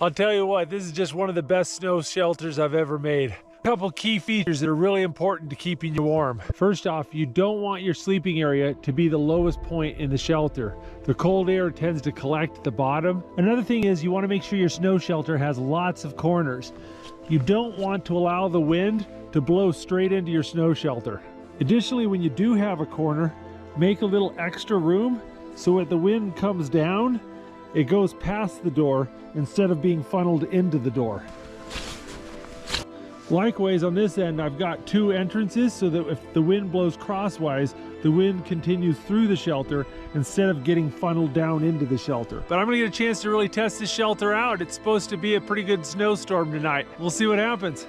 I'll tell you what, this is just one of the best snow shelters I've ever made. A couple key features that are really important to keeping you warm. First off, you don't want your sleeping area to be the lowest point in the shelter. The cold air tends to collect at the bottom. Another thing is you want to make sure your snow shelter has lots of corners. You don't want to allow the wind to blow straight into your snow shelter. Additionally, when you do have a corner, make a little extra room so when the wind comes down, it goes past the door instead of being funneled into the door. Likewise, on this end, I've got two entrances so that if the wind blows crosswise, the wind continues through the shelter instead of getting funneled down into the shelter. But I'm gonna get a chance to really test this shelter out. It's supposed to be a pretty good snowstorm tonight. We'll see what happens.